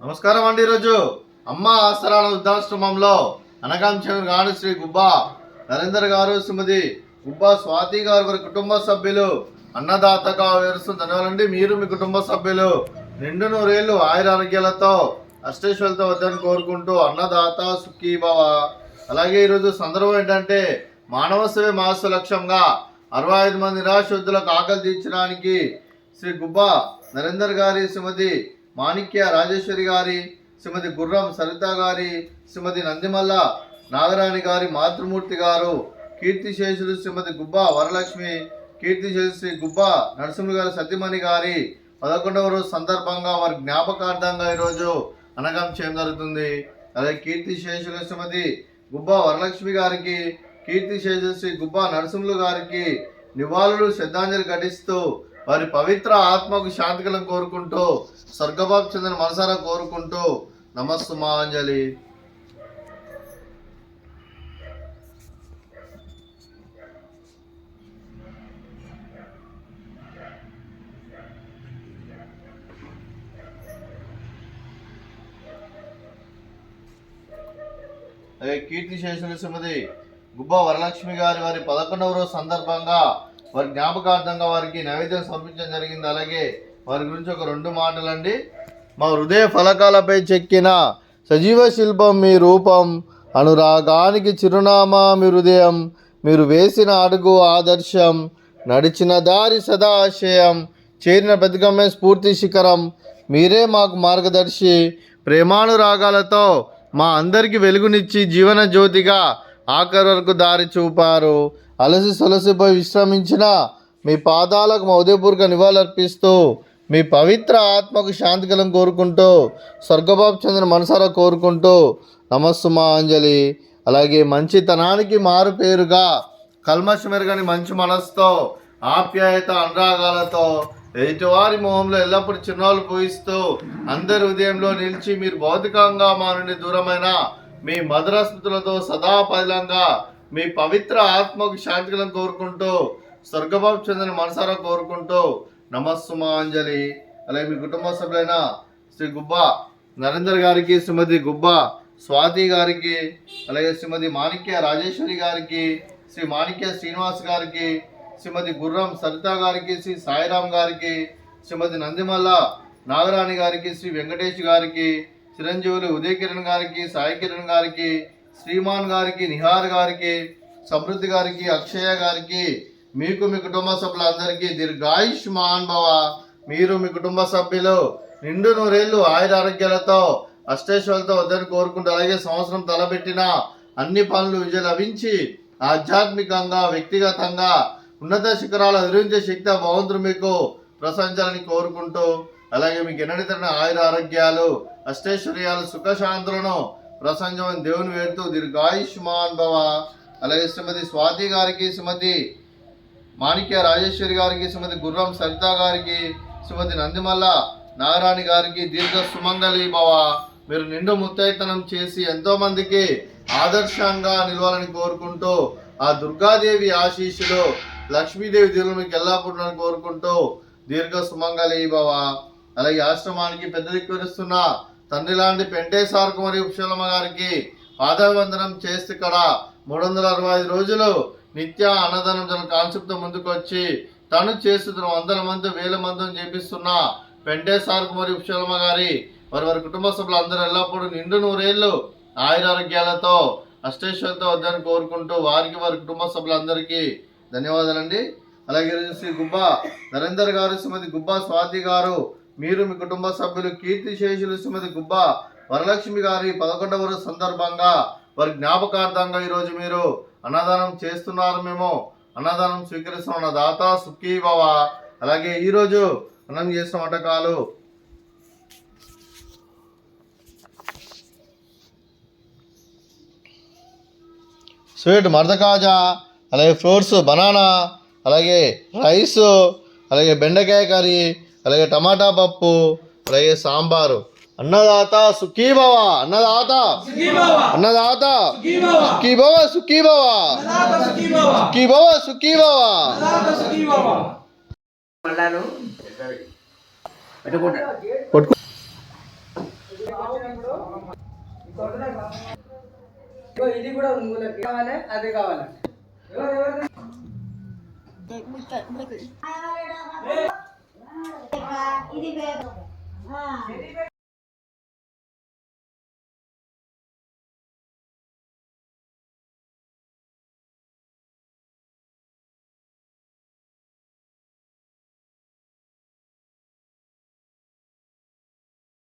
నమస్కారం అండి. ఈరోజు అమ్మ ఆసరాల వృద్ధాశ్రమంలో అనగాంచం గాను శ్రీ గుబ్బా నరేందర్ గారు, శ్రీమతి గుబ్బా స్వాతి గారు వారి కుటుంబ సభ్యులు అన్నదాతగా వేరుస్తున్న ధన్యవాదాలండి. మీరు మీ కుటుంబ సభ్యులు నిండు నూరేళ్లు ఆయుర ఆరోగ్యాలతో అష్టేశ్వరులతో వద్దని కోరుకుంటూ అన్నదాత సుఖీభవ. అలాగే ఈరోజు సందర్భం ఏంటంటే మానవ సేవే మాస లక్ష్యంగా 65 మంది నిరాశోద్ధులకు ఆకలి తీర్చడానికి శ్రీ గుబ్బా నరేందర్ గారి, శ్రీమతి మాణిక్య రాజేశ్వరి గారి, శ్రీమతి గుర్రం సరిత గారి, శ్రీమతి నందిమల్ల నాగరాణి గారి మాతృమూర్తి గారు, కీర్తిశేషులు శ్రీమతి గుబ్బా వరలక్ష్మి, కీర్తిశేషులు శ్రీ గుబ్బా నరసింహులు గారి సతీమణి గారి 11వ రోజు సందర్భంగా వారి జ్ఞాపకార్థంగా ఈరోజు అనగం చేయడం జరుగుతుంది. అలాగే కీర్తిశేషులు శ్రీమతి గుబ్బా వరలక్ష్మి గారికి, కీర్తిశేషులు శ్రీ గుబ్బా నరసింహులు గారికి నివాళులు శ్రద్ధాంజలి ఘటిస్తూ వారి పవిత్ర ఆత్మకు శాంతికలను కోరుకుంటూ స్వర్గభాగ్ చెందిన మనసారా కోరుకుంటూ నమస్సుమాంజలి. కీర్తిశేషులు శ్రీమతి గుబ్బా వరలక్ష్మి గారి వారి 11వ రోజు సందర్భంగా వారి జ్ఞాపకార్థంగా వారికి నైవేద్యం సమర్పించడం జరిగింది. అలాగే వారి గురించి ఒక 2 మాటలండి. మా హృదయ ఫలకాలపై చెక్కిన సజీవ శిల్పం మీ రూపం, అనురాగానికి చిరునామా మీ హృదయం, మీరు వేసిన అడుగు ఆదర్శం, నడిచిన దారి సదా ఆశయం, చేరిన ప్రతిగమ్య స్ఫూర్తి శిఖరం, మీరే మాకు మార్గదర్శి, ప్రేమానురాగాలతో మా అందరికీ వెలుగునిచ్చి జీవన జ్యోతిగా ఆఖరి వరకు దారి చూపారు. అలసి సొలసిపోయి విశ్రమించిన మీ పాదాలకు మా ఉదయపూర్వక నివాళులర్పిస్తూ మీ పవిత్ర ఆత్మకు శాంతికలం కోరుకుంటూ స్వర్గబాబు చెందిన మనసారా కోరుకుంటూ నమస్సుమాంజలి. అలాగే మంచితనానికి మారు పేరుగా కల్మషమెరగని మంచి మనసుతో ఆప్యాయత అనురాగాలతో ఎదుటివారి మొహంలో ఎల్లప్పుడూ చిరునవ్వులు పూయిస్తూ అందరి హృదయంలో నిలిచి మీరు భౌతికంగా మా నుండి దూరమైన మీ మధుర స్మృతులతో సదా పదిలంగా మీ పవిత్ర ఆత్మకు శాంతికలను కోరుకుంటూ స్వర్గబాబు చెందిన మనసారా కోరుకుంటూ నమస్సుమాంజలి. అలాగే మీ కుటుంబ సభ్యులైన శ్రీ గుబ్బా నరేందర్ గారికి, శ్రీమతి గుబ్బా స్వాతి గారికి, అలాగే శ్రీమతి మాణిక్య రాజేశ్వరి గారికి, శ్రీ మాణిక్య శ్రీనివాస్ గారికి, శ్రీమతి గుర్రం సరిత గారికి, శ్రీ సాయిరామ్ గారికి, శ్రీమతి నందిమల్ల నాగరాణి గారికి, శ్రీ వెంకటేష్ గారికి, చిరంజీవులు ఉదయ్ కిరణ్ గారికి, సాయి కిరణ్ గారికి, శ్రీమాన్ గారికి, నిహార్ గారికి, సమృద్ధి గారికి, అక్షయ గారికి, మీకు మీ కుటుంబ సభ్యులందరికీ దీర్ఘాయుష్మాన్ భవ. మీరు మీ కుటుంబ సభ్యులు నిండు నూరేళ్లు ఆయుర ఆరోగ్యాలతో అష్టేశ్వరులతో వద్దని కోరుకుంటూ అలాగే సంవత్సరం తలబెట్టిన అన్ని పనులు విజయం లభించి ఆధ్యాత్మికంగా వ్యక్తిగతంగా ఉన్నత శిఖరాలు అధిరోహించే శక్తి భగవంతుడు మీకు ప్రశంసాలని కోరుకుంటూ అలాగే మీకు ఎన్నడితన ఆయుర ఆరోగ్యాలు అష్టైశ్వర్యాలు సుఖశాంతులను ప్రసంజమని దేవుని వేడుతూ దీర్ఘాయుష్మాన్ భవ. అలాగే శ్రీమతి స్వాతి గారికి, శ్రీమతి మాణిక్య రాజేశ్వరి గారికి, శ్రీమతి గుర్రం సరిత గారికి, శ్రీమతి నందిమల్ల నాగరాణి గారికి దీర్ఘ సుమంగళి భవ. మీరు నిండు ముత్తైతనం చేసి ఎంతోమందికి ఆదర్శంగా నిలవాలని కోరుకుంటూ ఆ దుర్గాదేవి ఆశీస్సులు లక్ష్మీదేవి దేవుడు మీకు ఎల్లప్పుడూ కోరుకుంటూ దీర్ఘ సుమంగళి భవ. అలాగే ఆశ్రమానికి పెద్ద దిక్కువరిస్తున్న తండ్రి లాంటి పెంటేసార్ కుమారి ఉపశలమ్మ గారికి పాదాభివందనం చేస్తే ఇక్కడ 365 రోజులు నిత్య అన్నదానం జన కాన్సెప్ట్తో ముందుకు వచ్చి తను చేస్తున్న 100 మంది 1000 మందిని చేపిస్తున్న పెంటేసార్ కుమారి ఉపశలమ్మ గారి వారి కుటుంబ సభ్యులు అందరూ ఎల్లప్పుడూ నిండు నూరేళ్లు ఆయురారోగ్యాలతో అష్టేశ్వరులతో వద్దని కోరుకుంటూ వారికి వారి కుటుంబ సభ్యులందరికీ ధన్యవాదాలండి. అలాగే శ్రీ గుబ్బా నరేందర్ గారు, శ్రీమతి గుబ్బా స్వాతి గారు, మీరు మీ కుటుంబ సభ్యులు కీర్తిశేషులు శ్రీమతి గుబ్బా వరలక్ష్మి గారి 11వ రోజు సందర్భంగా వారి జ్ఞాపకార్థంగా ఈరోజు మీరు అన్నదానం చేస్తున్నారు. మేము అన్నదానం స్వీకరిస్తున్న దాత సుఖీ భవ. అలాగే ఈరోజు అన్నం చేసిన వంటకాలు స్వీట్ మర్దకాజా, అలాగే ఫ్రూట్స్ బనానా, అలాగే రైస్, అలాగే బెండకాయ కర్రీ, అలాగే టమాటా పప్పు, అలాగే సాంబారు. అన్నదాత సుఖీభవ, అన్నదాత అన్నదాత సుఖీభవ, సుఖీభవ సుఖీభవ, సుఖీభవ. పట్టుకుంటా ఇది కూడా ఒంగోలకి కావాలి, అదే కావాలి. ఇది